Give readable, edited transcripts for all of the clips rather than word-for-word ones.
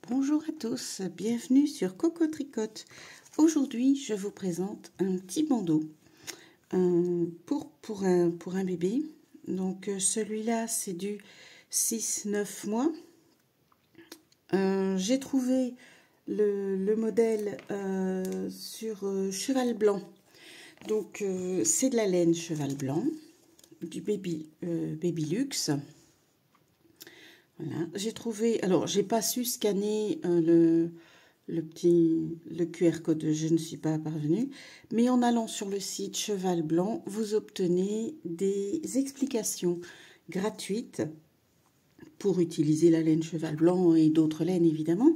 Bonjour à tous, bienvenue sur Coco Tricote. Aujourd'hui, je vous présente un petit bandeau pour un bébé. Donc celui-là, c'est du 6-9 mois. J'ai trouvé le modèle sur cheval blanc. Donc c'est de la laine cheval blanc, du baby luxe. Voilà, j'ai trouvé, alors j'ai pas su scanner le QR code, je ne suis pas parvenue, mais en allant sur le site Cheval Blanc, vous obtenez des explications gratuites pour utiliser la laine Cheval Blanc et d'autres laines évidemment.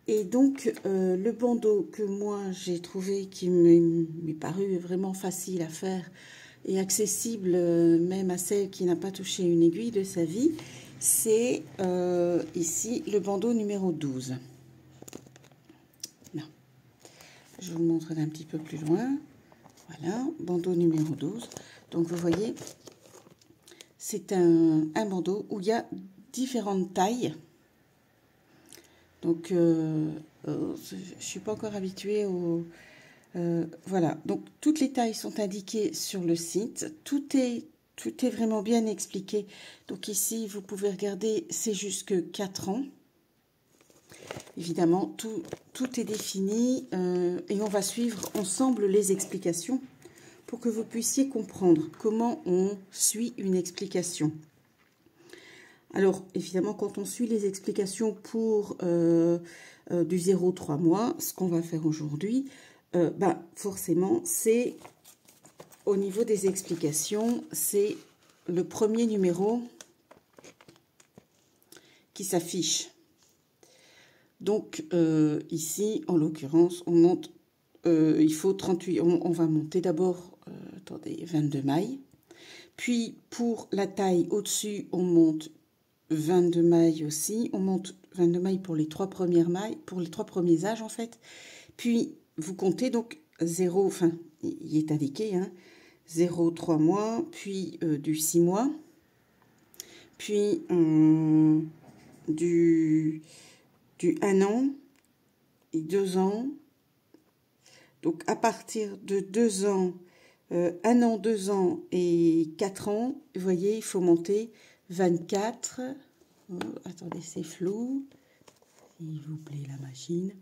Et donc le bandeau que moi j'ai trouvé qui m'est paru vraiment facile à faire et accessible même à celle qui n'a pas touché une aiguille de sa vie, c'est ici le bandeau numéro 12. Non. Je vous le montre d'un petit peu plus loin. Voilà, bandeau numéro 12. Donc vous voyez, c'est un bandeau où il y a différentes tailles. Donc je ne suis pas encore habituée au... voilà, donc toutes les tailles sont indiquées sur le site. Tout est vraiment bien expliqué. Donc ici, vous pouvez regarder, c'est jusque 4 ans. Évidemment, tout est défini et on va suivre ensemble les explications pour que vous puissiez comprendre comment on suit une explication. Alors, évidemment, quand on suit les explications pour du 0-3 mois, ce qu'on va faire aujourd'hui, forcément, c'est au niveau des explications, c'est le premier numéro qui s'affiche. Donc, ici, en l'occurrence, on monte, il faut 38, on va monter d'abord, attendez, 22 mailles. Puis, pour la taille au-dessus, on monte 22 mailles aussi. On monte 22 mailles pour les 3 premières mailles, pour les 3 premiers âges, en fait. Puis, vous comptez donc 0, enfin, il est indiqué, hein, 0-3 mois, puis du 6 mois, puis du 1 an et 2 ans. Donc à partir de 2 ans, 1 an, 2 ans et 4 ans, vous voyez, il faut monter 24. Oh, attendez, c'est flou. S'il vous plaît, la machine.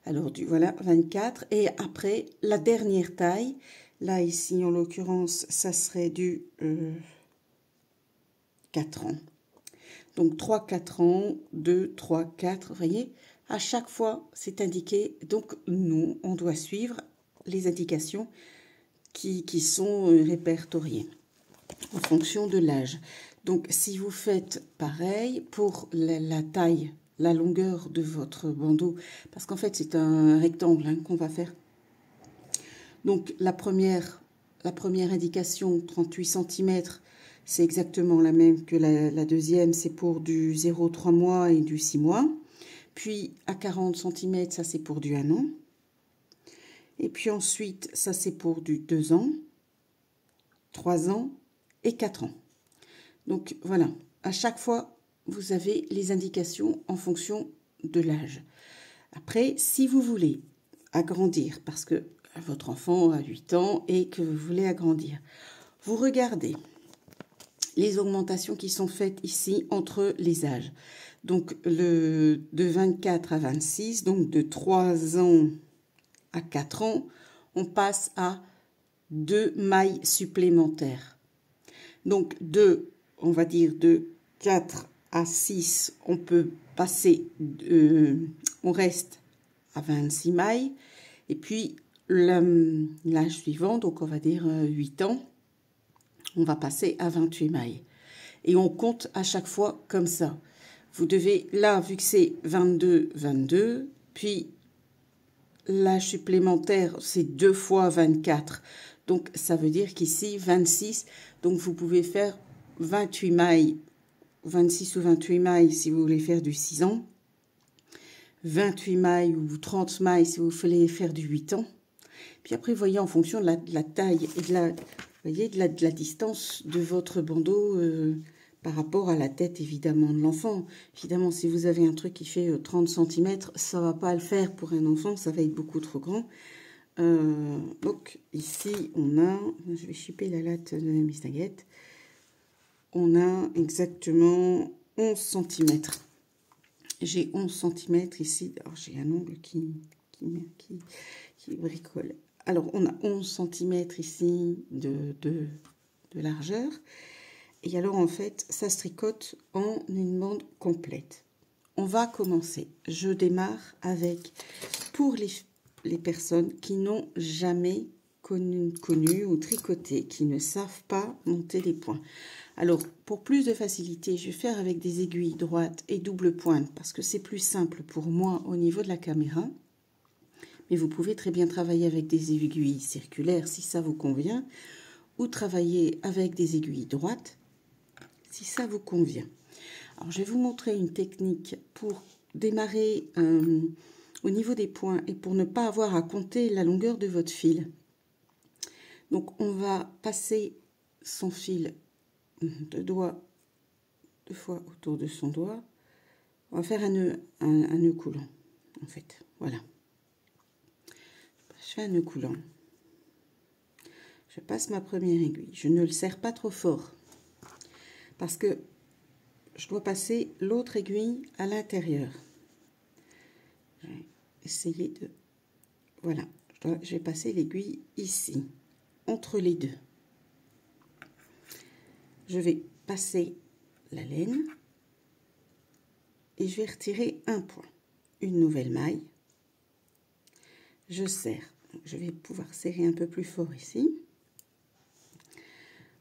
Alors, voilà, 24. Et après, la dernière taille, là, ici, en l'occurrence, ça serait du 4 ans. Donc 3, 4 ans, 2, 3, 4, vous voyez, à chaque fois c'est indiqué. Donc nous, on doit suivre les indications qui sont répertoriées en fonction de l'âge. Donc si vous faites pareil pour la taille, la longueur de votre bandeau, parce qu'en fait c'est un rectangle hein, qu'on va faire. Donc la première indication, 38 cm, c'est exactement la même que la deuxième, c'est pour du 0-3 mois et du 6 mois. Puis à 40 cm, ça c'est pour du 1 an. Et puis ensuite, ça c'est pour du 2 ans, 3 ans et 4 ans. Donc voilà, à chaque fois, vous avez les indications en fonction de l'âge. Après, si vous voulez agrandir, parce que votre enfant a 8 ans et que vous voulez agrandir, vous regardez les augmentations qui sont faites ici entre les âges. Donc, de 24 à 26, donc de 3 ans à 4 ans, on passe à 2 mailles supplémentaires. Donc, on va dire de 4 à 6, on peut passer, on reste à 26 mailles. Et puis, l'âge suivant, donc on va dire 8 ans, on va passer à 28 mailles. Et on compte à chaque fois comme ça. Vous devez, là, vu que c'est 22, 22, puis l'âge supplémentaire, c'est 2 fois 24. Donc, ça veut dire qu'ici, 26. Donc, vous pouvez faire 28 mailles, 26 ou 28 mailles si vous voulez faire du 6 ans. 28 mailles ou 30 mailles si vous voulez faire du 8 ans. Puis après, vous voyez, en fonction de la taille et de la distance de votre bandeau par rapport à la tête, évidemment, de l'enfant. Évidemment, si vous avez un truc qui fait 30 cm, ça va pas le faire pour un enfant, ça va être beaucoup trop grand. Donc, ici, on a... Je vais chipper la latte de Miss Naguette. On a exactement 11 cm. J'ai 11 cm ici. Alors, j'ai un ongle qui bricole. Alors, on a 11 cm ici de largeur. Et alors, en fait, ça se tricote en une bande complète. On va commencer. Je démarre avec, pour les personnes qui n'ont jamais connu ou tricoté, qui ne savent pas monter les points. Alors, pour plus de facilité, je vais faire avec des aiguilles droites et double pointe, parce que c'est plus simple pour moi au niveau de la caméra. Mais vous pouvez très bien travailler avec des aiguilles circulaires, si ça vous convient, ou travailler avec des aiguilles droites, si ça vous convient. Alors, je vais vous montrer une technique pour démarrer au niveau des points et pour ne pas avoir à compter la longueur de votre fil. Donc, on va passer son fil deux fois autour de son doigt. On va faire un nœud coulant, en fait. Voilà. Je fais un nœud coulant. Je passe ma première aiguille. Je ne le serre pas trop fort parce que je dois passer l'autre aiguille à l'intérieur. Je vais essayer de... Voilà. Je vais passer l'aiguille ici, entre les deux. Je vais passer la laine et je vais retirer un point, une nouvelle maille. Je serre. Je vais pouvoir serrer un peu plus fort ici.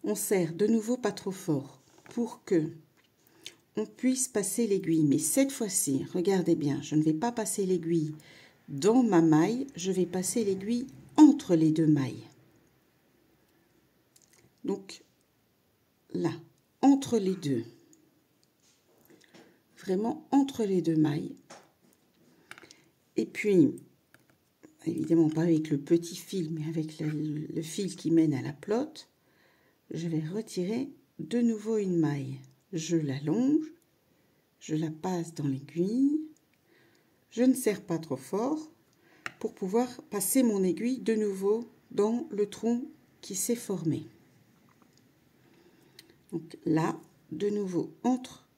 On serre de nouveau pas trop fort pour que on puisse passer l'aiguille. Mais cette fois-ci, regardez bien, je ne vais pas passer l'aiguille dans ma maille, je vais passer l'aiguille entre les deux mailles. Donc là, entre les deux. Vraiment entre les deux mailles. Et puis, évidemment pas avec le petit fil, mais avec le fil qui mène à la pelote, je vais retirer de nouveau une maille. Je l'allonge, je la passe dans l'aiguille, je ne serre pas trop fort pour pouvoir passer mon aiguille de nouveau dans le tronc qui s'est formé. Donc là, de nouveau entre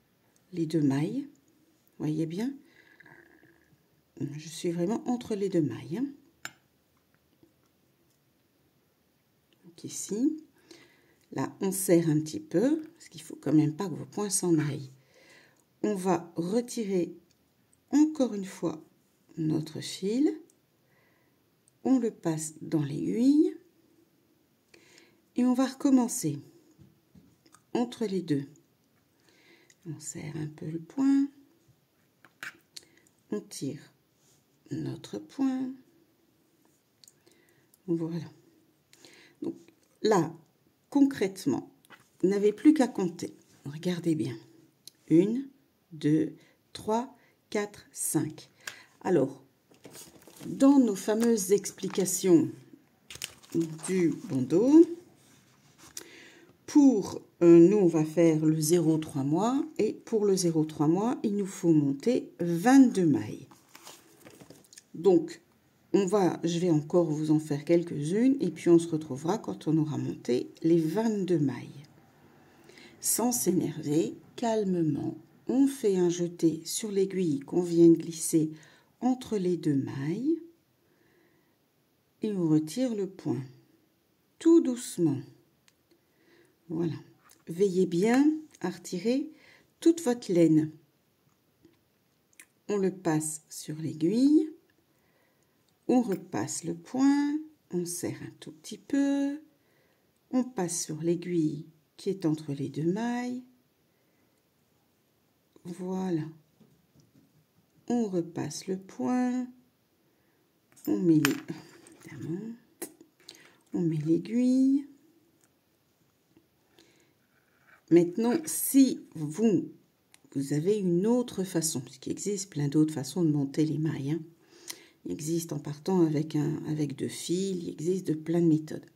les deux mailles, voyez bien, je suis vraiment entre les deux mailles. Donc ici, là on serre un petit peu, parce qu'il ne faut quand même pas que vos points s'en aillent. On va retirer encore une fois notre fil, on le passe dans l'aiguille et on va recommencer entre les deux. On serre un peu le point, on tire notre point, voilà. Donc là, concrètement, vous n'avez plus qu'à compter. Regardez bien. 1, 2, 3, 4, 5. Alors, dans nos fameuses explications du bandeau, pour nous, on va faire le 0,3 mois. Et pour le 0,3 mois, il nous faut monter 22 mailles. Donc, je vais encore vous en faire quelques-unes. Et puis, on se retrouvera quand on aura monté les 22 mailles. Sans s'énerver, calmement, on fait un jeté sur l'aiguille qu'on vient de glisser entre les deux mailles. Et on retire le point. Tout doucement. Voilà. Veillez bien à retirer toute votre laine. On le passe sur l'aiguille. On repasse le point. On serre un tout petit peu. On passe sur l'aiguille qui est entre les deux mailles. Voilà. On repasse le point. On met l'aiguille. Maintenant, si vous avez une autre façon, parce qu'il existe plein d'autres façons de monter les mailles, hein. Il existe en partant avec 2 fils, il existe plein de méthodes.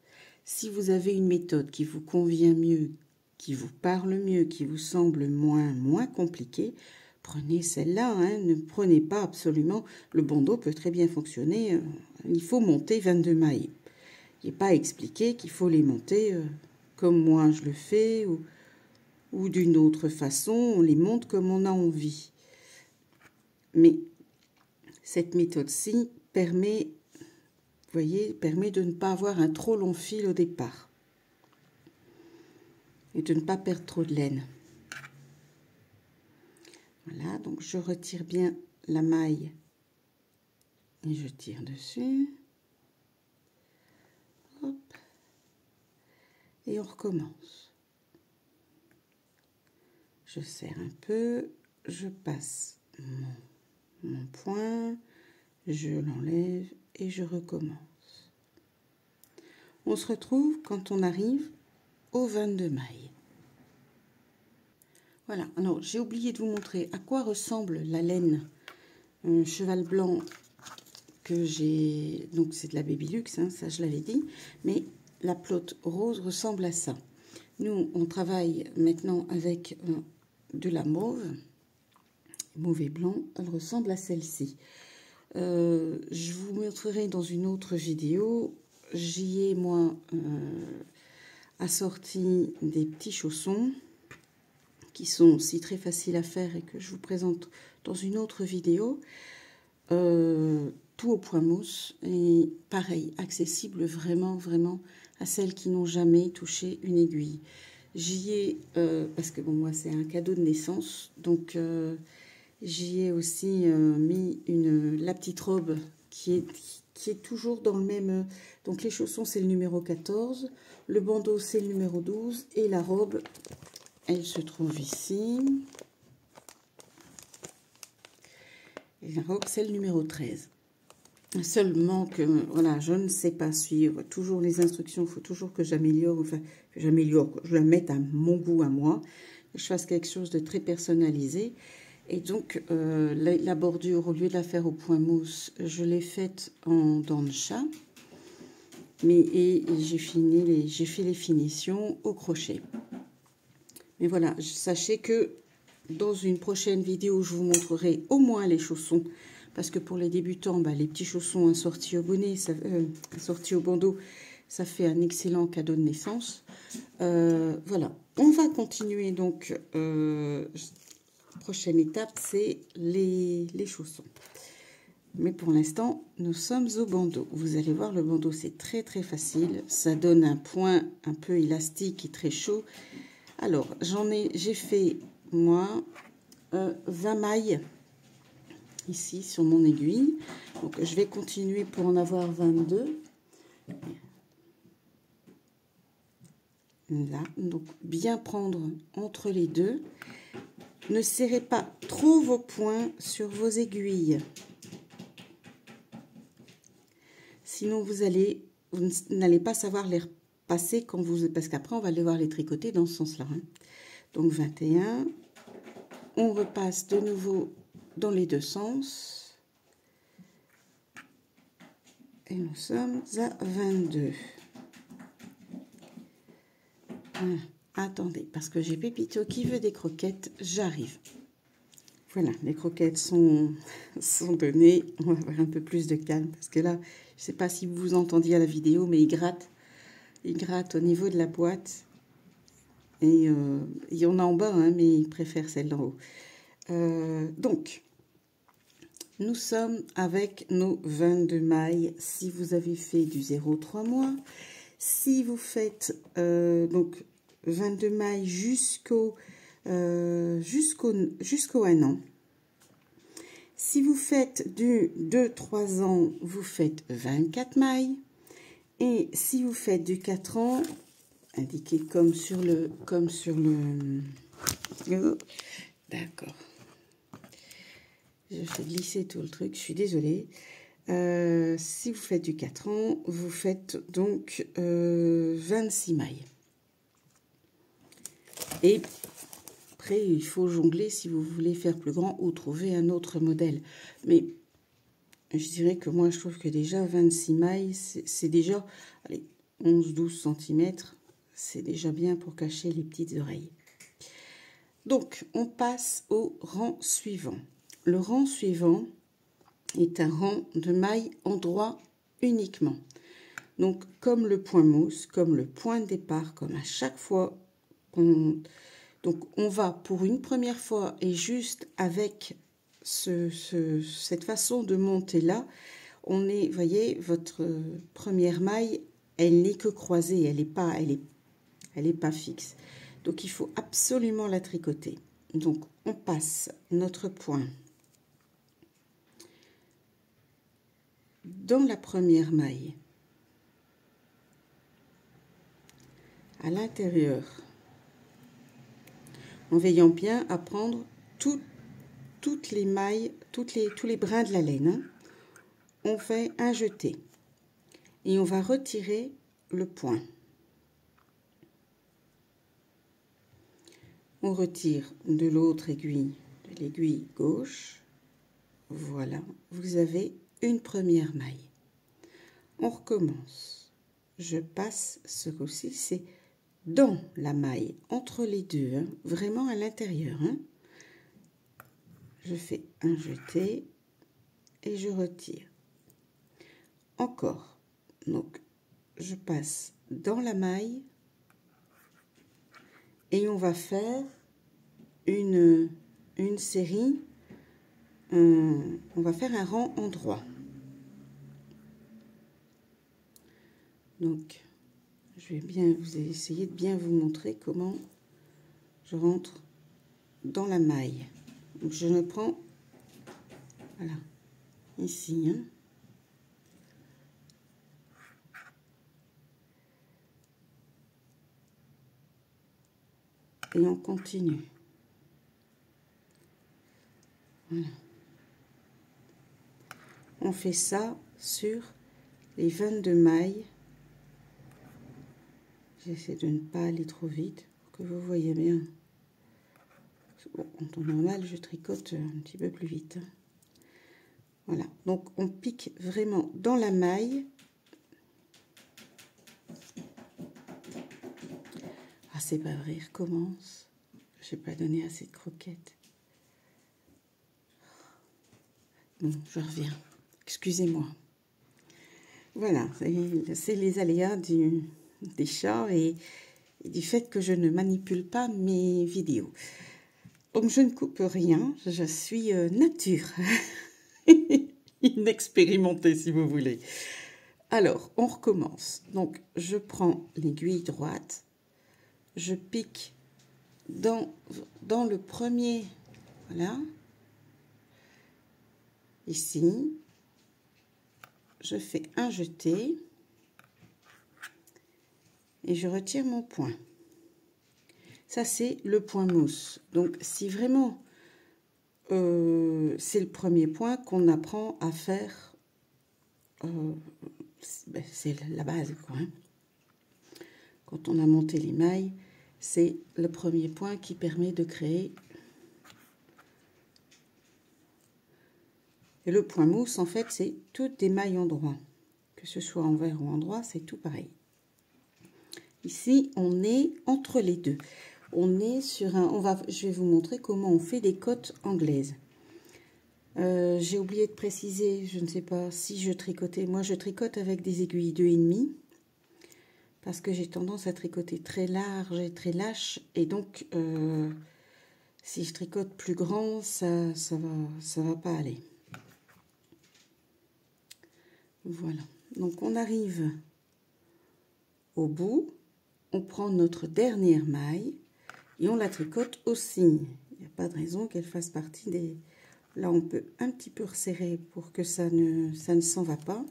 Si vous avez une méthode qui vous convient mieux qui vous parle mieux, qui vous semble moins compliquée, prenez celle-là, hein. Ne prenez pas absolument, le bandeau peut très bien fonctionner, il faut monter 22 mailles. Il n'est pas expliqué qu'il faut les monter comme moi je le fais, ou d'une autre façon, on les monte comme on a envie. Mais cette méthode-ci permet, vous voyez, permet de ne pas avoir un trop long fil au départ. Et de ne pas perdre trop de laine. Voilà, donc je retire bien la maille et je tire dessus. Hop. Et on recommence. Je serre un peu, je passe mon point, je l'enlève et je recommence. On se retrouve quand on arrive aux 22 mailles. Voilà, alors j'ai oublié de vous montrer à quoi ressemble la laine cheval blanc que j'ai, donc c'est de la Babylux, hein, ça je l'avais dit, mais la pelote rose ressemble à ça. Nous, on travaille maintenant avec de la mauve et blanc, elle ressemble à celle-ci. Je vous montrerai dans une autre vidéo, j'y ai moi assorti des petits chaussons qui sont aussi très faciles à faire et que je vous présente dans une autre vidéo. Tout au point mousse et pareil, accessible vraiment à celles qui n'ont jamais touché une aiguille. J'y ai, parce que bon, moi c'est un cadeau de naissance, donc j'y ai aussi mis la petite robe qui est toujours dans le même... donc les chaussons c'est le numéro 14, le bandeau c'est le numéro 12 et la robe, elle se trouve ici. Et la robe c'est le numéro 13. Seulement que, voilà, je ne sais pas suivre toujours les instructions, il faut toujours que j'améliore, enfin, que je la mette à mon goût, à moi, que je fasse quelque chose de très personnalisé. Et donc, la bordure, au lieu de la faire au point mousse, je l'ai faite en dents de chat. Et j'ai fait les finitions au crochet. Mais voilà, sachez que dans une prochaine vidéo, je vous montrerai au moins les chaussons. Parce que pour les débutants, les petits chaussons assortis au bonnet, assortis au bandeau, ça fait un excellent cadeau de naissance. Voilà, on va continuer donc. Prochaine étape, c'est les chaussons. Mais pour l'instant, nous sommes au bandeau. Vous allez voir, le bandeau, c'est très facile. Ça donne un point un peu élastique et très chaud. Alors, j'ai fait, moi, 20 mailles. Ici sur mon aiguille, donc je vais continuer pour en avoir 22 là, donc bien prendre entre les deux, ne serrez pas trop vos points sur vos aiguilles, sinon vous n'allez pas savoir les repasser quand parce qu'après on va devoir les tricoter dans ce sens là, hein. Donc 21, on repasse de nouveau dans les deux sens. Et nous sommes à 22. Attendez, parce que j'ai Pépito qui veut des croquettes, j'arrive. Voilà, les croquettes sont données. On va avoir un peu plus de calme, parce que là, je ne sais pas si vous entendiez à la vidéo, mais il gratte au niveau de la boîte. Et il y en a en bas, hein, mais il préfère celle d'en haut. Donc... nous sommes avec nos 22 mailles. Si vous avez fait du 0,3 mois, si vous faites donc 22 mailles jusqu'au 1 an, si vous faites du 2-3 ans, vous faites 24 mailles. Et si vous faites du 4 ans, indiqué comme sur le d'accord. Je fais glisser tout le truc, je suis désolée. Si vous faites du 4 ans, vous faites donc 26 mailles. Et après, il faut jongler si vous voulez faire plus grand ou trouver un autre modèle. Mais je dirais que moi, je trouve que déjà 26 mailles, c'est déjà 11-12 cm. c'est déjà bien pour cacher les petites oreilles. Donc, on passe au rang suivant. Le rang suivant est un rang de mailles endroit uniquement. Donc, comme le point mousse, comme le point de départ, comme à chaque fois qu'on... Donc, on va pour une première fois et juste avec cette façon de monter là, on est, voyez, votre première maille, elle n'est que croisée, elle est pas fixe. Donc, il faut absolument la tricoter. Donc, on passe notre point dans la première maille, à l'intérieur, en veillant bien à prendre toutes les mailles, tous les brins de la laine. Hein. On fait un jeté et on va retirer le point. On retire de l'autre aiguille, de l'aiguille gauche. Voilà, vous avez une première maille. On recommence. Je passe ce coup-ci, c'est dans la maille, entre les deux, hein, vraiment à l'intérieur. Hein. Je fais un jeté et je retire. Encore. Donc, je passe dans la maille et on va faire une série, on va faire un rang en droit. Donc, je vais bien essayer de bien vous montrer comment je rentre dans la maille. Donc, je me prends, voilà, ici, hein. Et on continue. Voilà. On fait ça sur les 22 mailles. J'essaie de ne pas aller trop vite pour que vous voyez bien. Bon, en temps normal, je tricote un petit peu plus vite. Voilà, donc on pique vraiment dans la maille. Ah, c'est pas vrai, recommence. Je n'ai pas donné assez de croquettes. Bon, je reviens. Excusez-moi. Voilà, c'est les aléas des chats et du fait que je ne manipule pas mes vidéos. Donc, je ne coupe rien, je suis nature. Inexpérimentée, si vous voulez. Alors, on recommence. Donc, je prends l'aiguille droite, je pique dans le premier, voilà, ici, je fais un jeté et je retire mon point. Ça, c'est le point mousse. Donc, si vraiment c'est le premier point qu'on apprend à faire, c'est la base, quoi. Hein. Quand on a monté les mailles, c'est le premier point qui permet de créer. Et le point mousse, en fait, c'est toutes des mailles en droit. Que ce soit en vert ou en droit, c'est tout pareil. Ici, on est entre les deux. On est sur un... je vais vous montrer comment on fait des cottes anglaises. J'ai oublié de préciser, je ne sais pas si je tricotais. Moi, je tricote avec des aiguilles 2,5 parce que j'ai tendance à tricoter très large et très lâche. Et donc, si je tricote plus grand, ça va pas aller. Voilà. Donc, on arrive au bout. On prend notre dernière maille et on la tricote aussi. Il n'y a pas de raison qu'elle fasse partie des... Là, on peut un petit peu resserrer pour que ça ne s'en va pas.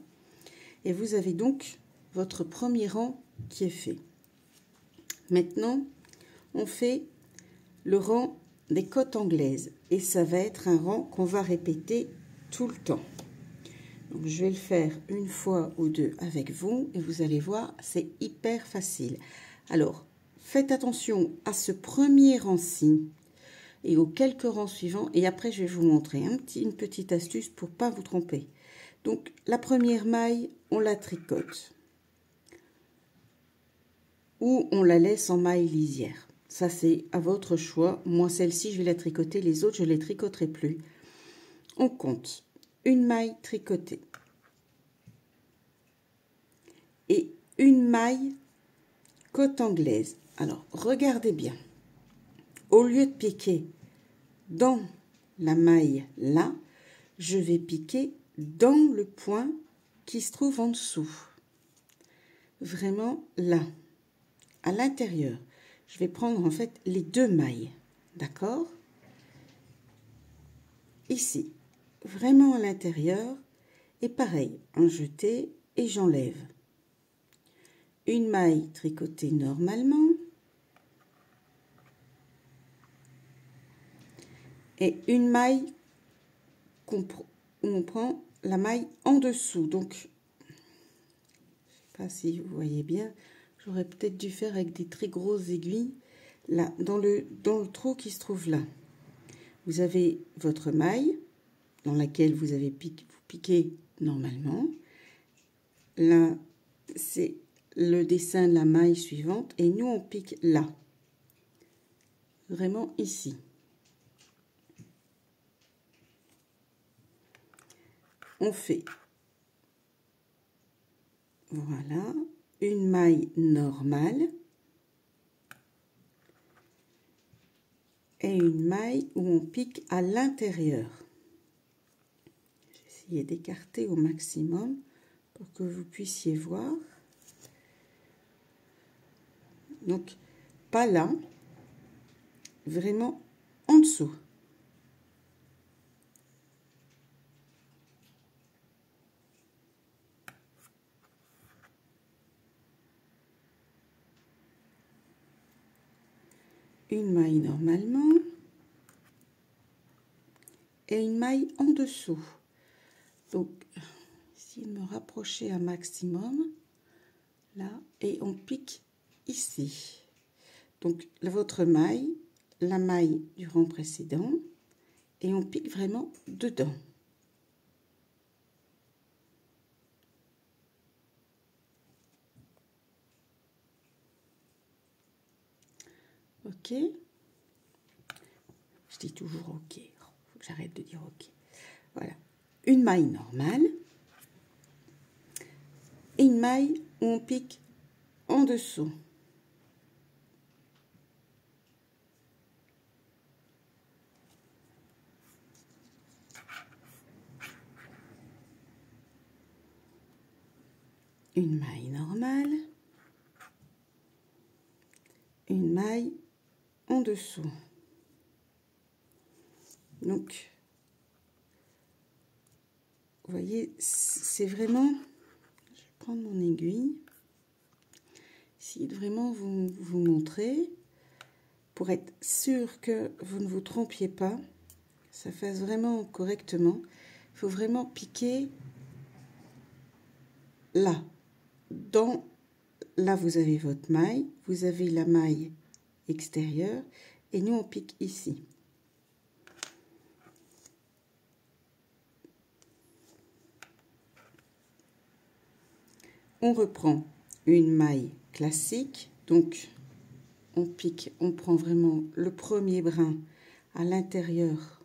Et vous avez donc votre premier rang qui est fait. Maintenant, on fait le rang des cottes anglaises. Et ça va être un rang qu'on va répéter tout le temps. Donc, je vais le faire une fois ou deux avec vous. Et vous allez voir, c'est hyper facile. Alors, faites attention à ce premier rang-ci et aux quelques rangs suivants. Et après, je vais vous montrer une petite astuce pour ne pas vous tromper. Donc, la première maille, on la tricote. ou on la laisse en maille lisière. Ça, c'est à votre choix. Moi, celle-ci, je vais la tricoter. Les autres, je ne les tricoterai plus. On compte une maille tricotée et une maille côte anglaise. Alors, regardez bien. Au lieu de piquer dans la maille là, je vais piquer dans le point qui se trouve en dessous. Vraiment là, à l'intérieur. Je vais prendre en fait les deux mailles, d'accord? Ici, vraiment à l'intérieur. Et pareil, un jeté et j'enlève. Une maille tricotée normalement. Et une maille où on prend la maille en dessous. Donc, je ne sais pas si vous voyez bien, j'aurais peut-être dû faire avec des très grosses aiguilles. Là, dans le trou qui se trouve là, vous avez votre maille dans laquelle vous avez piqué normalement. Là, c'est le dessin de la maille suivante et nous, on pique là. Vraiment ici. On fait, voilà, une maille normale et une maille où on pique à l'intérieur. J'ai essayé d'écarter au maximum pour que vous puissiez voir. Donc, pas là, vraiment en dessous. Une maille normalement et une maille en dessous. Donc, essayez de me rapprocher un maximum, là, et on pique ici. Donc, votre maille, la maille du rang précédent, et on pique vraiment dedans. Ok. Je dis toujours ok. Il faut que j'arrête de dire ok. Voilà. Une maille normale. Et une maille où on pique en dessous. Une maille normale. Une maille en dessous. Donc, vous voyez, c'est vraiment... Je vais prendre mon aiguille. Essayer de vraiment vous montrer pour être sûr que vous ne vous trompiez pas. Ça fasse vraiment correctement. Il faut vraiment piquer là. Là, vous avez votre maille. Vous avez la maille extérieure. Et nous, on pique ici. On reprend une maille classique. Donc, on pique, on prend vraiment le premier brin à l'intérieur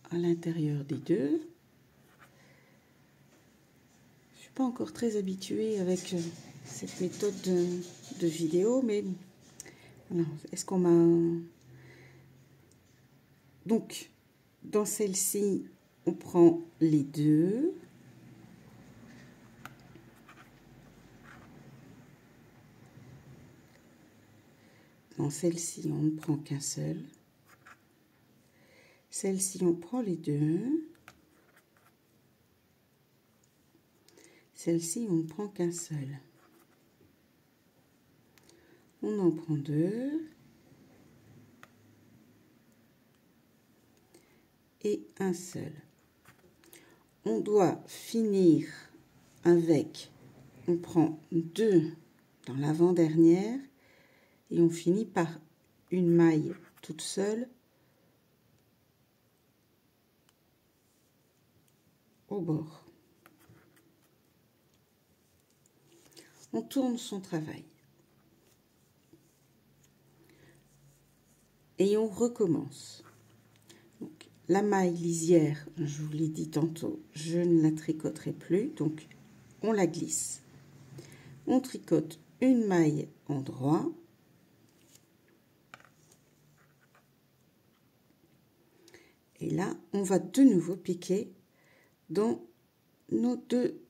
des deux. Je suis pas encore très habituée avec cette méthode de vidéo, mais est-ce qu'on m'a... Donc, dans celle-ci, on prend les deux. Dans celle-ci, on ne prend qu'un seul. Celle-ci, on prend les deux. Celle-ci, on ne prend qu'un seul. On en prend deux. Et un seul. On doit finir avec, on prend deux dans l'avant-dernière et on finit par une maille toute seule au bord. On tourne son travail. et on recommence. Donc, la maille lisière, je vous l'ai dit tantôt, je ne la tricoterai plus, donc on la glisse. On tricote une maille endroit. Et là, on va de nouveau piquer dans nos deux,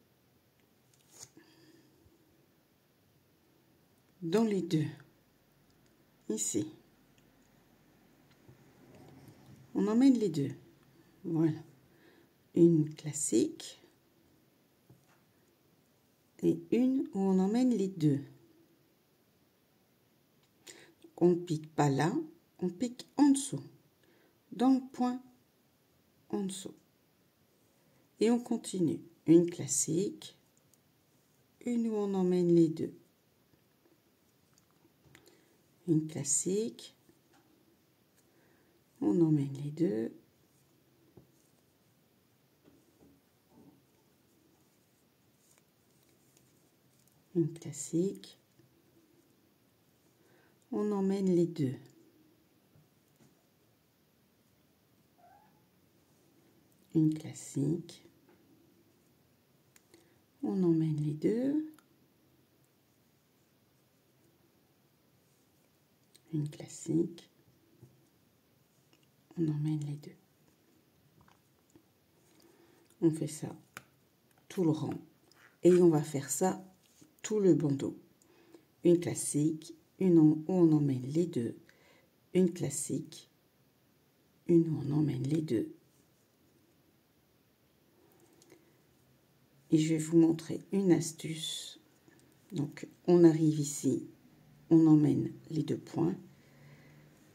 dans les deux, ici. On emmène les deux. Voilà. Une classique et une où on emmène les deux. On ne pique pas là, on pique en dessous, dans le point en dessous. Et on continue. Une classique, une où on emmène les deux. Une classique, on emmène les deux. Une classique, on emmène les deux. Une classique, on emmène les deux. Une classique, on emmène les deux. On fait ça tout le rang et on va faire ça tout le bandeau. Une classique, une où on emmène les deux, une classique, une où on emmène les deux. Et je vais vous montrer une astuce. Donc on arrive ici, on emmène les deux points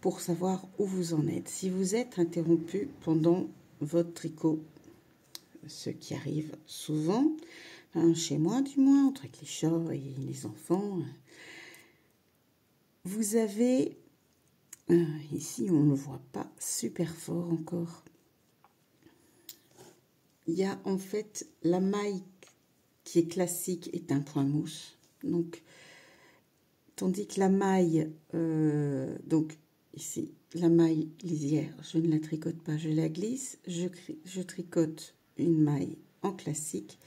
pour savoir où vous en êtes. Si vous êtes interrompu pendant votre tricot, ce qui arrive souvent, chez moi du moins, entre les chats et les enfants, vous avez, ici on ne le voit pas super fort encore, il y a en fait la maille qui est classique est un point mousse, donc tandis que la maille, donc ici, la maille lisière, je ne la tricote pas, je la glisse, je tricote une maille en classique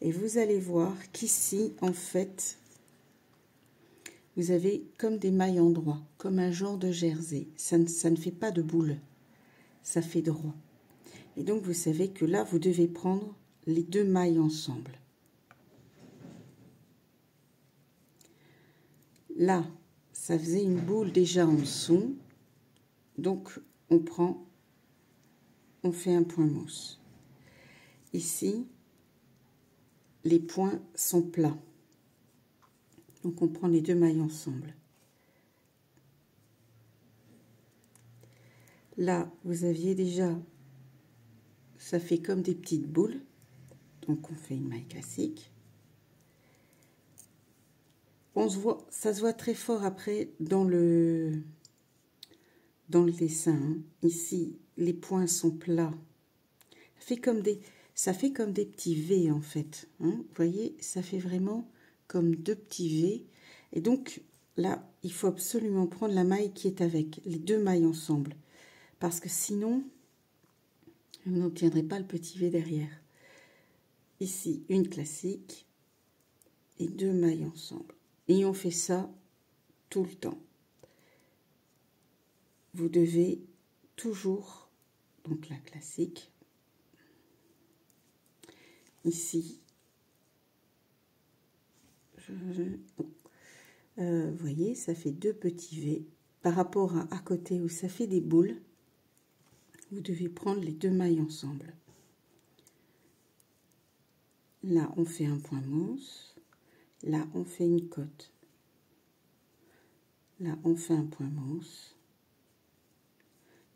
et vous allez voir qu'ici en fait vous avez comme des mailles en droit, comme un genre de jersey, ça ne fait pas de boule, ça fait droit. Et donc vous savez que là vous devez prendre les deux mailles ensemble. Là ça faisait une boule déjà en dessous, donc on fait un point mousse. Ici, les points sont plats. Donc on prend les deux mailles ensemble. Là, vous aviez déjà, ça fait comme des petites boules. Donc on fait une maille classique. Ça se voit très fort après dans le dessin. Hein. Ici, les points sont plats. Ça fait comme des petits V en fait. Hein. Vous voyez, ça fait vraiment comme deux petits V. Et donc là, il faut absolument prendre la maille qui est avec, les deux mailles ensemble. Parce que sinon, vous n'obtiendrez pas le petit V derrière. Ici, une classique et deux mailles ensemble. Et on fait ça tout le temps. Vous devez toujours, donc la classique, ici, vous voyez, ça fait deux petits V. Par rapport à côté où ça fait des boules, vous devez prendre les deux mailles ensemble. Là, on fait un point mousse. Là, on fait une cote. Là, on fait un point mousse.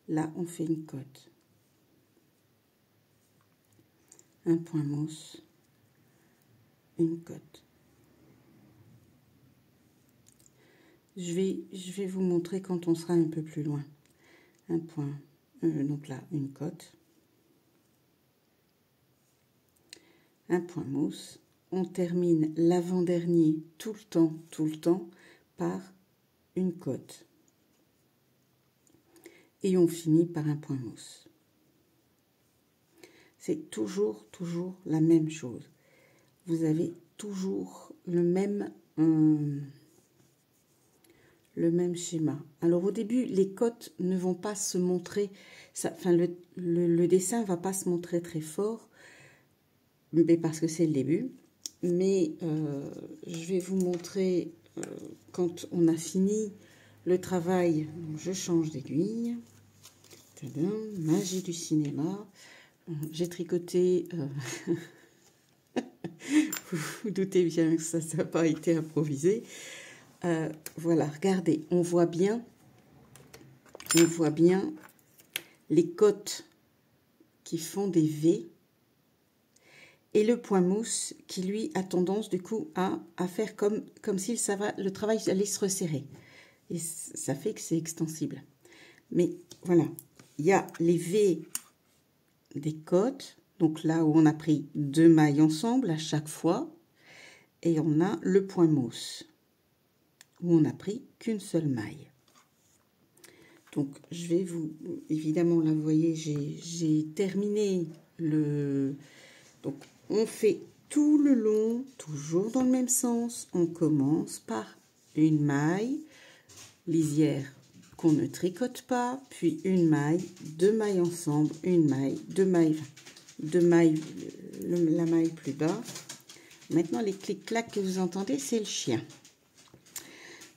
Là, on fait une cote. Un point mousse. Une cote. Je vais vous montrer quand on sera un peu plus loin. Un point, donc là, une cote. Un point mousse. On termine l'avant-dernier tout le temps, par une cote. et on finit par un point mousse. C'est toujours la même chose. Vous avez toujours le même schéma. Alors au début, les cotes ne vont pas se montrer, enfin le dessin ne va pas se montrer très fort, mais parce que c'est le début. Mais je vais vous montrer quand on a fini le travail. Je change d'aiguille. Magie du cinéma. J'ai tricoté. Vous vous doutez bien que ça n'a pas été improvisé. Voilà, regardez, on voit bien les cotes qui font des V et le point mousse qui lui a tendance du coup à faire comme si le travail allait se resserrer. Et ça fait que c'est extensible. Mais voilà, il y a les V des cotes, donc là où on a pris 2 mailles ensemble à chaque fois, et on a le point mousse où on n'a pris qu'une seule maille. Donc je vais vous, évidemment là vous voyez j'ai terminé le, donc on fait tout le long toujours dans le même sens. On commence par une maille lisière qu'on ne tricote pas, puis une maille, 2 mailles ensemble, une maille, 2 mailles, la maille plus bas. Maintenant les clics-clacs que vous entendez, c'est le chien.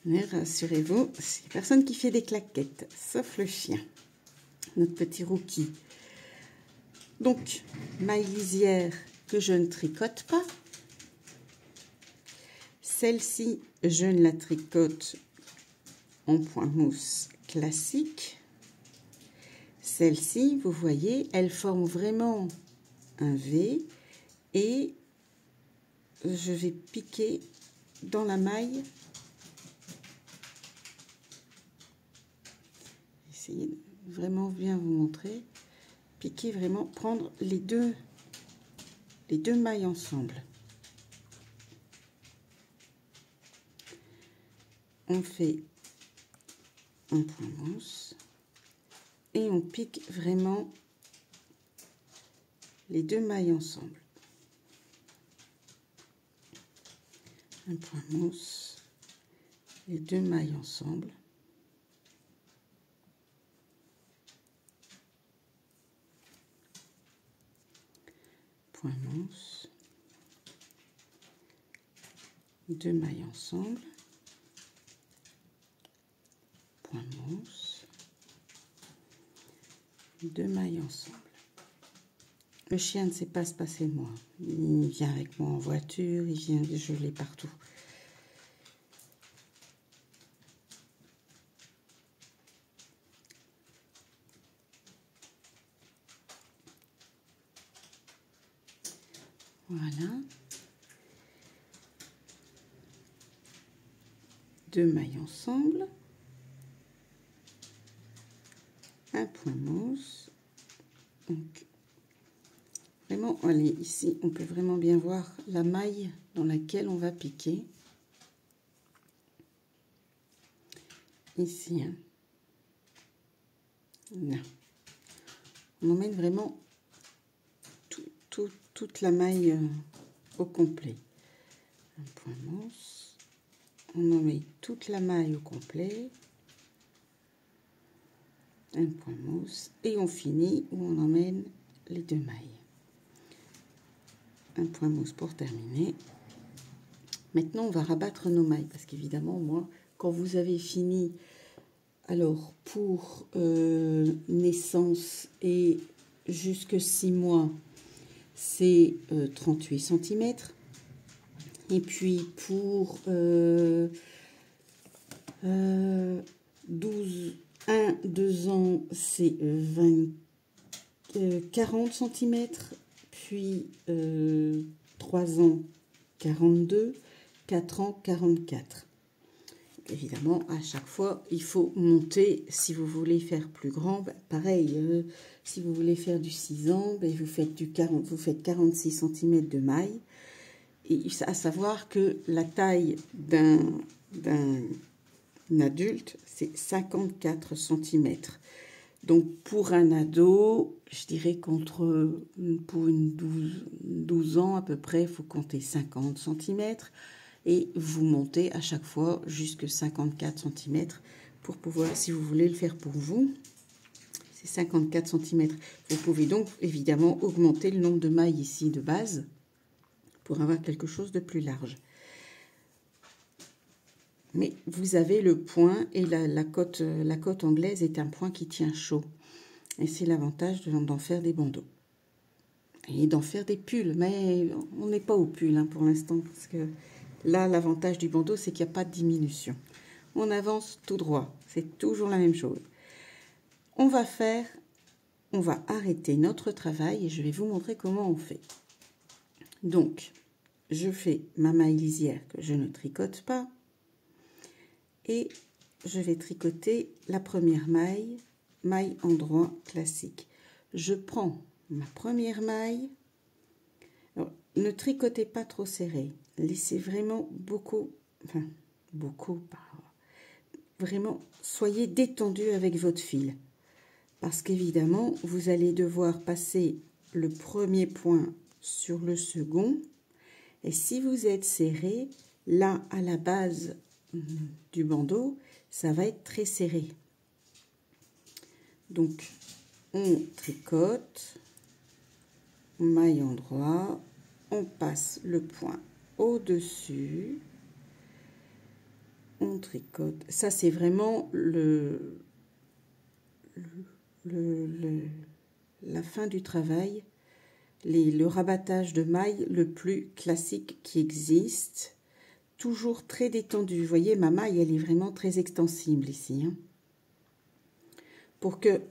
Mais rassurez-vous, c'est personne qui fait des claquettes, sauf le chien, notre petit rookie. Donc, maille lisière que je ne tricote pas. Celle-ci, je ne la tricote en point mousse classique. Celle-ci, vous voyez, elle forme vraiment un V et je vais piquer dans la maille. Essayez de vraiment bien vous montrer. Piquer vraiment, prendre les deux mailles ensemble. On fait un point mousse et on pique vraiment les 2 mailles ensemble. Un point mousse, les 2 mailles ensemble. Point mousse, 2 mailles ensemble, point mousse, 2 mailles ensemble. Le chien ne sait pas se passer de moi. Il vient avec moi en voiture, il vient, je l'ai partout. Voilà. 2 mailles ensemble. Un point mousse. Donc, vraiment, allez, ici, on peut vraiment bien voir la maille dans laquelle on va piquer. Ici, hein. Là. On emmène vraiment toute la maille au complet. Un point mousse. On emmène toute la maille au complet. Un point mousse. Et on finit où on emmène les 2 mailles. Un point mousse pour terminer. Maintenant, on va rabattre nos mailles parce qu'évidemment, moi, quand vous avez fini, alors pour naissance et jusque 6 mois, c'est 38 cm. Et puis pour 2 ans, c'est 40 cm. Puis 3 ans, 42, 4 ans, 44. Évidemment, à chaque fois, il faut monter. Si vous voulez faire plus grand, ben, pareil, si vous voulez faire du 6 ans, ben, vous faites 46 cm de maille. Et à savoir que la taille d'un adulte, c'est 54 cm. Donc pour un ado, je dirais pour une 12 ans à peu près, il faut compter 50 cm et vous montez à chaque fois jusque 54 cm pour pouvoir, si vous voulez le faire pour vous, c'est 54 cm. Vous pouvez donc évidemment augmenter le nombre de mailles ici de base pour avoir quelque chose de plus large. Mais vous avez le point et la cotte anglaise est un point qui tient chaud. Et c'est l'avantage d'en faire des bandeaux. Et d'en faire des pulls. Mais on n'est pas au pull hein, pour l'instant. Parce que là, l'avantage du bandeau, c'est qu'il n'y a pas de diminution. On avance tout droit. C'est toujours la même chose. On va arrêter notre travail et je vais vous montrer comment on fait. Donc, je fais ma maille lisière que je ne tricote pas. Et je vais tricoter la première maille endroit classique. Je prends ma première maille. Alors, ne tricotez pas trop serré. Laissez vraiment vraiment, soyez détendu avec votre fil. Parce qu'évidemment, vous allez devoir passer le premier point sur le second. Et si vous êtes serré, là, à la base du bandeau, ça va être très serré. Donc, on tricote, maille endroit, on passe le point au-dessus, on tricote. Ça, c'est vraiment la fin du travail, le rabattage de maille le plus classique qui existe. Toujours très détendu. Vous voyez, ma maille, elle est vraiment très extensible ici. Hein. Pour que,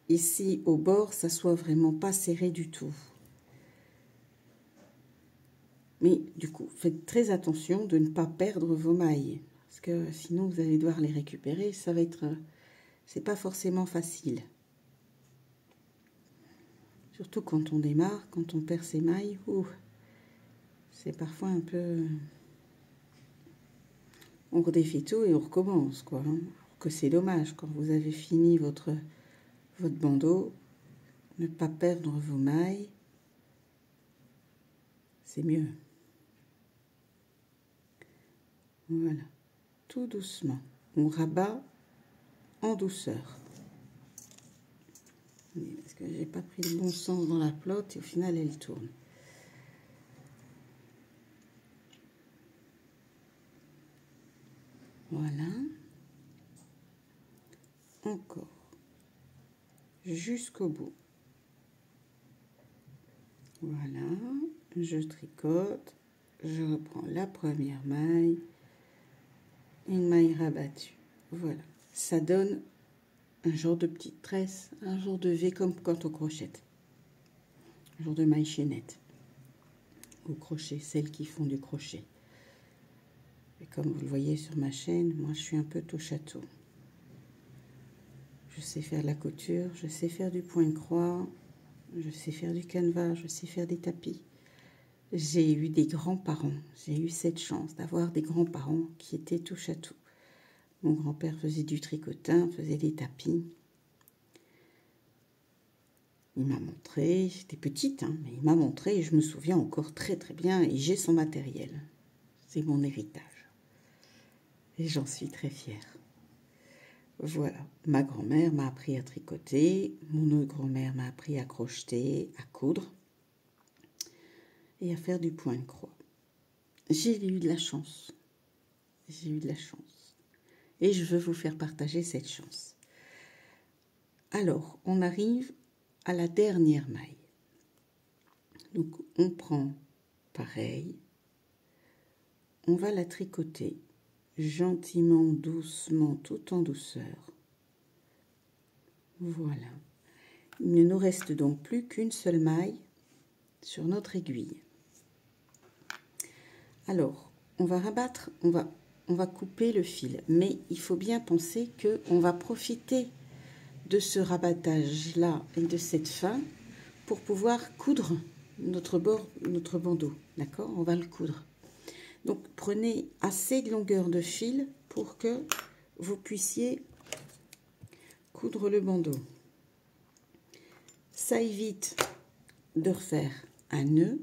ici, au bord, ça soit vraiment pas serré du tout. Mais, du coup, faites très attention de ne pas perdre vos mailles. Parce que sinon, vous allez devoir les récupérer. Ça va être... c'est pas forcément facile. Surtout quand on démarre, quand on perd ses mailles. C'est parfois un peu... On redéfait tout et on recommence, quoi. Hein. Que c'est dommage, quand vous avez fini votre bandeau, ne pas perdre vos mailles, c'est mieux. Voilà, tout doucement. On rabat en douceur. Parce que j'ai pas pris le bon sens dans la pelote et au final elle tourne. Voilà. Encore. Jusqu'au bout. Voilà. Je tricote. Je reprends la première maille. Une maille rabattue. Voilà. Ça donne un genre de petite tresse, un genre de V comme quand on crochette. Un genre de maille chaînette. Au crochet, celles qui font du crochet. Et comme vous le voyez sur ma chaîne, moi je suis un peu touche à tout. Je sais faire la couture, je sais faire du point de croix, je sais faire du canevas, je sais faire des tapis. J'ai eu des grands-parents, j'ai eu cette chance d'avoir des grands-parents qui étaient touche à tout. Mon grand-père faisait du tricotin, faisait des tapis. Il m'a montré, j'étais petite, hein, mais il m'a montré et je me souviens encore très très bien et j'ai son matériel. C'est mon héritage. Et j'en suis très fière. Voilà, ma grand-mère m'a appris à tricoter, mon autre grand-mère m'a appris à crocheter, à coudre et à faire du point de croix. J'ai eu de la chance. J'ai eu de la chance. Et je veux vous faire partager cette chance. Alors, on arrive à la dernière maille. Donc, on prend pareil, on va la tricoter gentiment, doucement, tout en douceur. Voilà. Il ne nous reste donc plus qu'une seule maille sur notre aiguille. Alors, on va rabattre, on va couper le fil, mais il faut bien penser qu'on va profiter de ce rabattage-là et de cette fin pour pouvoir coudre notre bandeau, d'accord? On va le coudre. Donc, prenez assez de longueur de fil pour que vous puissiez coudre le bandeau. Ça évite de refaire un nœud.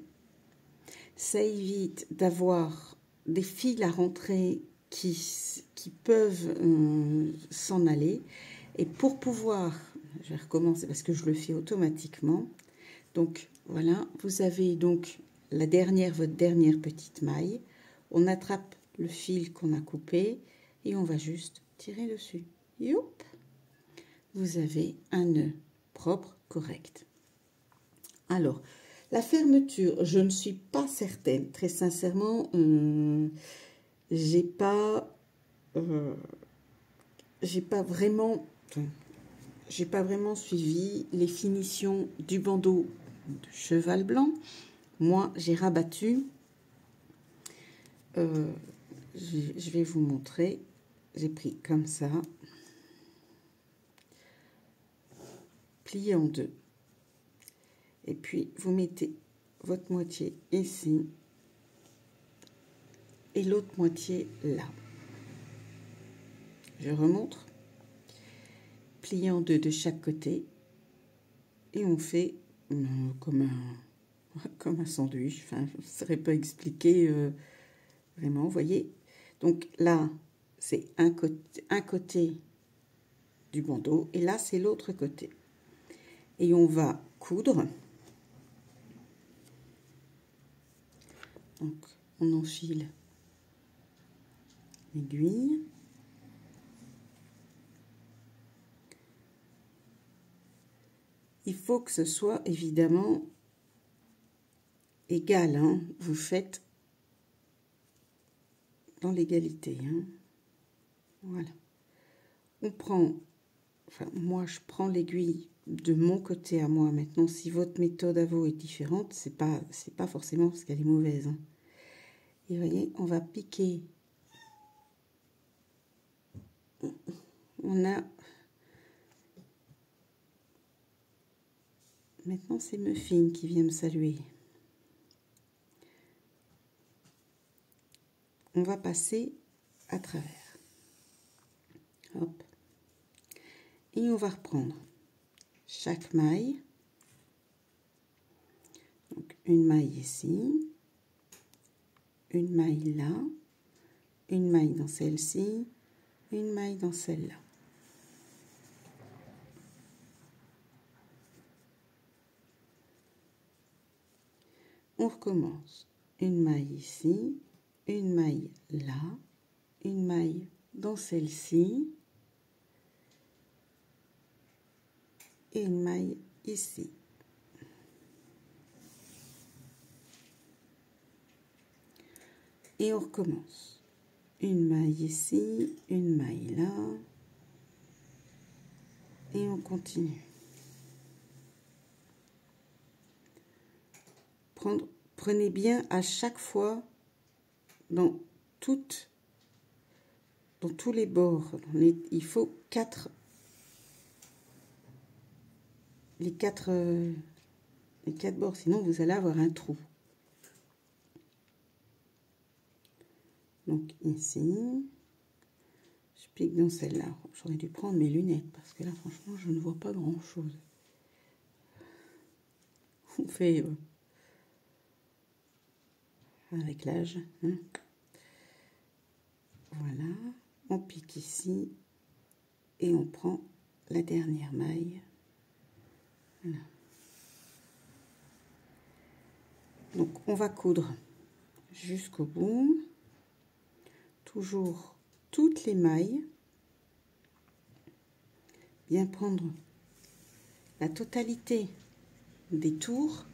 Ça évite d'avoir des fils à rentrer qui peuvent s'en aller. Et pour pouvoir, je vais recommencer parce que je le fais automatiquement. Donc voilà, vous avez donc votre dernière petite maille. On attrape le fil qu'on a coupé et on va juste tirer dessus. Youp! Vous avez un nœud propre, correct. Alors, la fermeture, je ne suis pas certaine. Très sincèrement, j'ai pas vraiment suivi les finitions du bandeau de cheval blanc. Moi, j'ai rabattu. Je vais vous montrer. J'ai pris comme ça, plié en deux. Et puis, vous mettez votre moitié ici et l'autre moitié là. Je remontre. Plié en deux de chaque côté. Et on fait comme un sandwich. Enfin, je ne saurais pas expliquer vraiment, vous voyez. Donc là, c'est un côté du bandeau et là, c'est l'autre côté. Et on va coudre. Donc, on enfile l'aiguille. Il faut que ce soit évidemment égal, hein. Vous faites dans l'égalité, hein. Voilà. On prend, enfin moi je prends l'aiguille de mon côté à moi. Maintenant, si votre méthode à vous est différente, c'est pas forcément parce qu'elle est mauvaise, hein. Et vous voyez, on va piquer. On a maintenant c'est Muffin qui vient me saluer. On va passer à travers. Hop. Et on va reprendre chaque maille. Donc une maille ici, une maille là, une maille dans celle-ci, une maille dans celle-là. On recommence. Une maille ici, une maille là, une maille dans celle-ci et une maille ici. Et on recommence. Une maille ici, une maille là et on continue. Prenez bien à chaque fois dans tous les bords. Il faut les quatre bords, sinon vous allez avoir un trou. Donc ici, je pique dans celle-là. J'aurais dû prendre mes lunettes parce que là, franchement, je ne vois pas grand-chose. On fait avec l'âge, hein. Voilà, on pique ici et on prend la dernière maille. Voilà. Donc on va coudre jusqu'au bout, toujours toutes les mailles, bien prendre la totalité des tours.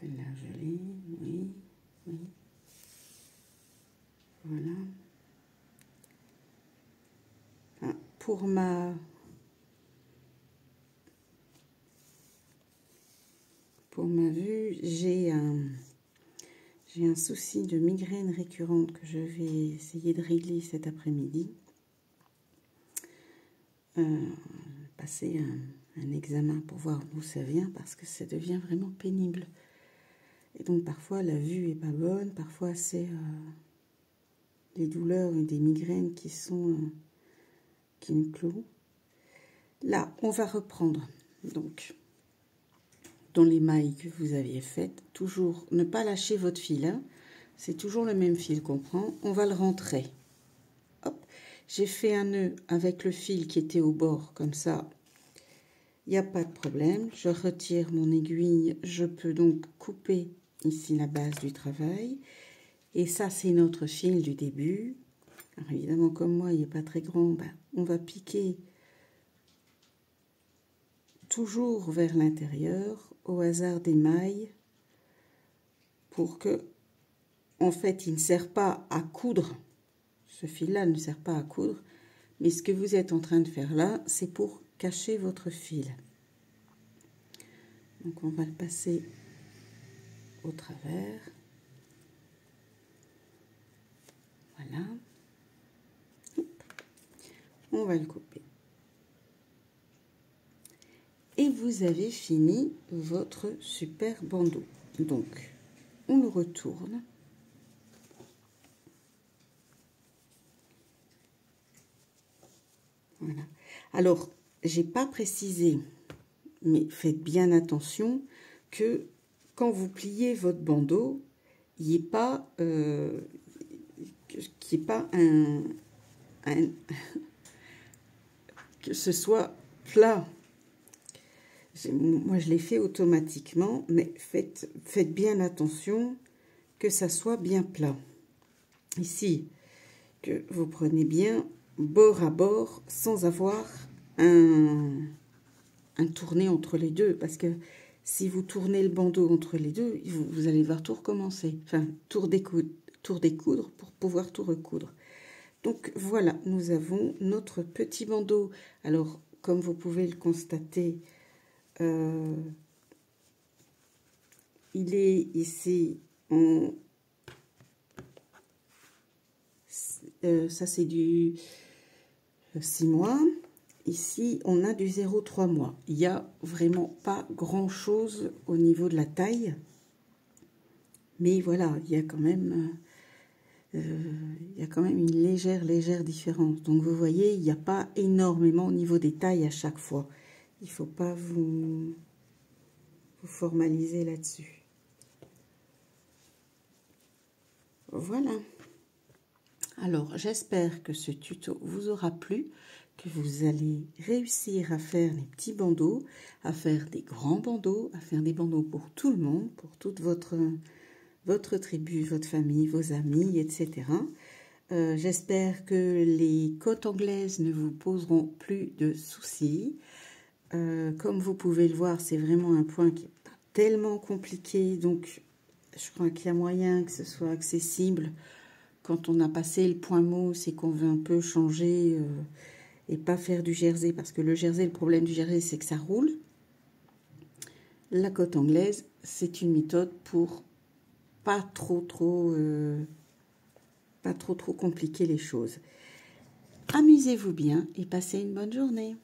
Celle-là, je l'ai, oui, oui. Voilà. Enfin, pour ma vue, j'ai un souci de migraine récurrente que je vais essayer de régler cet après-midi. Passer un examen pour voir d'où ça vient parce que ça devient vraiment pénible. Et donc parfois la vue est pas bonne, parfois c'est des douleurs et des migraines qui sont qui me cloue. Là, on va reprendre, donc, dans les mailles que vous aviez faites, toujours ne pas lâcher votre fil, hein. C'est toujours le même fil qu'on prend. On va le rentrer. Hop, j'ai fait un nœud avec le fil qui était au bord, comme ça, il n'y a pas de problème. Je retire mon aiguille, je peux donc couper ici la base du travail. Et ça, c'est notre fil du début. Alors, évidemment, comme moi, il n'est pas très grand, ben, on va piquer toujours vers l'intérieur, au hasard des mailles, pour que, en fait, il ne sert pas à coudre. Ce fil-là ne sert pas à coudre, mais ce que vous êtes en train de faire là, c'est pour cacher votre fil. Donc, on va le passer au travers. Voilà. On va le couper. Et vous avez fini votre super bandeau. Donc, on le retourne. Voilà. Alors, j'ai pas précisé, mais faites bien attention que quand vous pliez votre bandeau, il n'y ait pas, qu'il n'y ait pas que ce soit plat. Moi, je l'ai fait automatiquement, mais faites bien attention que ça soit bien plat. Ici, que vous prenez bien bord à bord sans avoir un tourné entre les deux. Parce que si vous tournez le bandeau entre les deux, vous allez devoir tout recommencer. Enfin, tout découdre pour pouvoir tout recoudre. Donc voilà, nous avons notre petit bandeau. Alors, comme vous pouvez le constater, il est ici en... ça, c'est du 6 mois. Ici, on a du 0,3 mois. Il n'y a vraiment pas grand-chose au niveau de la taille. Mais voilà, il y a quand même... une légère différence. Donc, vous voyez, il n'y a pas énormément au niveau des tailles à chaque fois. Il ne faut pas vous formaliser là-dessus. Voilà. Alors, j'espère que ce tuto vous aura plu, que vous allez réussir à faire des petits bandeaux, à faire des grands bandeaux, à faire des bandeaux pour tout le monde, pour toute votre tribu, votre famille, vos amis, etc. J'espère que les côtes anglaises ne vous poseront plus de soucis. Comme vous pouvez le voir, c'est vraiment un point qui n'est pas tellement compliqué, donc je crois qu'il y a moyen que ce soit accessible quand on a passé le point mousse et qu'on veut un peu changer et pas faire du jersey, parce que le jersey, le problème du jersey, c'est que ça roule. La côte anglaise, c'est une méthode pour pas trop compliquer les choses. Amusez-vous bien et passez une bonne journée.